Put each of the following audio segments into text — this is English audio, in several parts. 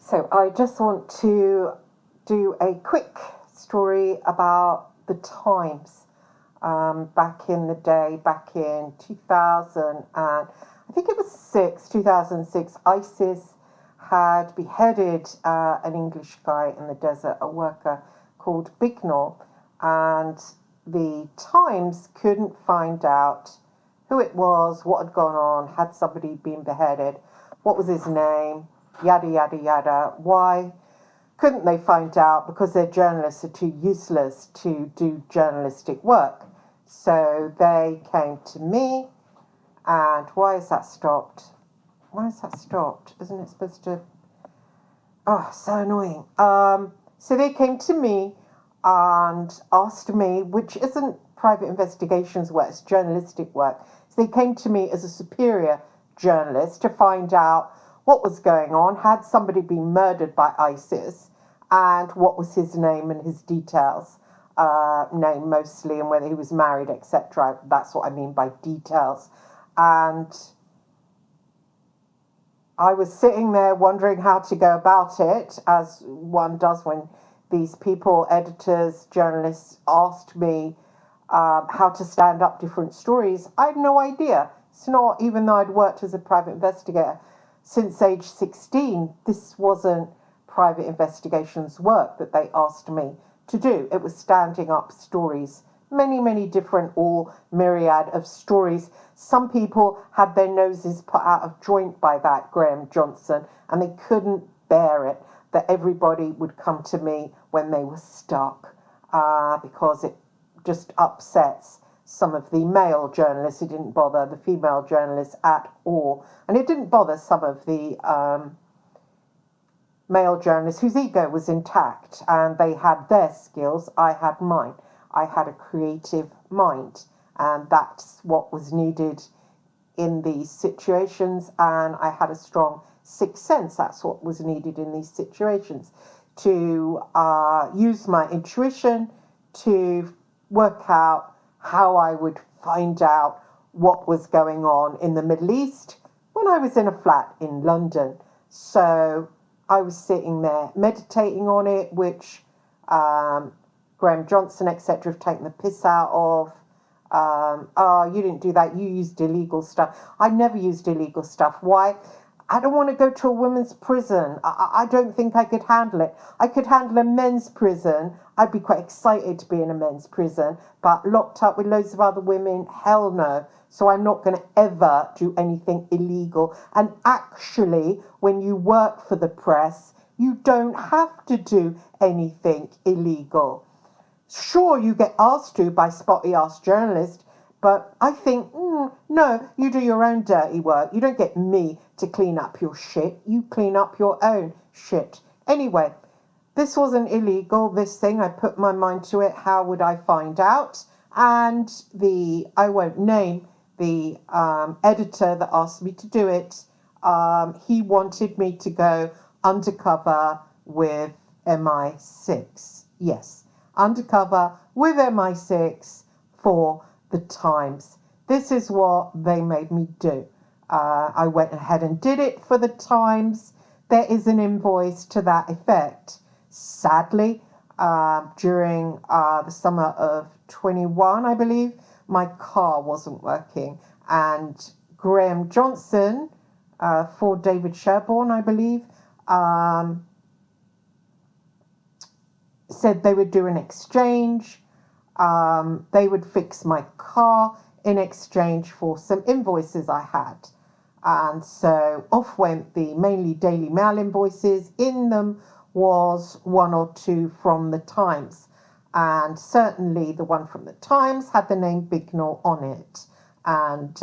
So I just want to do a quick story about the Times back in the day, back in 2000 and I think it was 2006. ISIS had beheaded an English guy in the desert, a worker called Bignor, and the Times couldn't find out who it was, what had gone on, had somebody been beheaded, what was his name, yada yada yada. Why couldn't they find out? Because their journalists are too useless to do journalistic work. So they came to me, and why is that stopped? Why is that stopped? Isn't it supposed to? Oh, so annoying. So they came to me and asked me, which isn't private investigations work, it's journalistic work. So they came to me as a superior journalist to find out what was going on, had somebody been murdered by ISIS, and what was his name and his details. Name mostly, and whether he was married, etc. That's what I mean by details. And I was sitting there wondering how to go about it, as one does when these people, editors, journalists, asked me how to stand up different stories. I had no idea. It's not, even though I'd worked as a private investigator since age 16, this wasn't private investigations work that they asked me to do. It was standing up stories, many different, all myriad of stories. Some people had their noses put out of joint by that, Graham Johnson, and they couldn't bear it that everybody would come to me when they were stuck, because it just upsets some of the male journalists. It didn't bother the female journalists at all, and it didn't bother some of the male journalists whose ego was intact, and they had their skills. I had mine. I had a creative mind, and that's what was needed in these situations, and I had a strong sixth sense. That's what was needed in these situations, to use my intuition to work out how I would find out what was going on in the Middle East when I was in a flat in London. So I was sitting there meditating on it, which Graham Johnson, etc., have taken the piss out of. Oh, you didn't do that, you used illegal stuff. I never used illegal stuff. Why? I don't want to go to a women's prison. I don't think I could handle it. I could handle a men's prison. I'd be quite excited to be in a men's prison, but locked up with loads of other women, hell no. So I'm not going to ever do anything illegal. And actually, when you work for the press, you don't have to do anything illegal. Sure, you get asked to by spotty-ass journalists, but I think, no, you do your own dirty work. You don't get me to clean up your shit. You clean up your own shit. Anyway, this wasn't illegal, this thing. I put my mind to it. How would I find out? And I won't name the editor that asked me to do it. He wanted me to go undercover with MI6. Yes, undercover with MI6 for the Times. This is what they made me do. I went ahead and did it for the Times. There is an invoice to that effect. Sadly, during the summer of 21, I believe, my car wasn't working, and Graham Johnson, for David Sherborne, I believe, said they would do an exchange. They would fix my car in exchange for some invoices I had. And so off went the mainly Daily Mail invoices. In them was one or two from the Times. And certainly the one from the Times had the name Bignor on it. And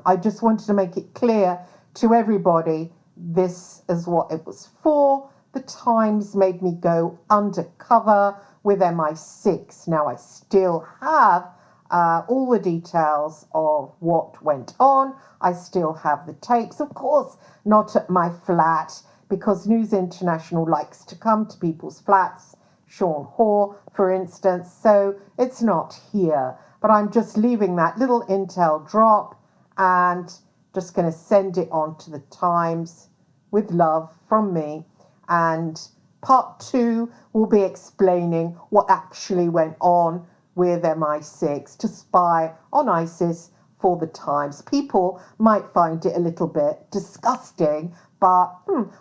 I just wanted to make it clear to everybody, this is what it was for. The Times made me go undercover with MI6. Now I still have all the details of what went on. I still have the tapes, of course, not at my flat, because News International likes to come to people's flats, Sean Hoare, for instance, so it's not here. But I'm just leaving that little intel drop and just going to send it on to the Times with love from me. and part 2 will be explaining what actually went on with MI6 to spy on ISIS for the times. People might find it a little bit disgusting, but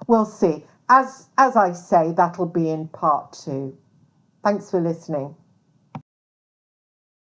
we'll see. As I say, that'll be in part 2. Thanks for listening.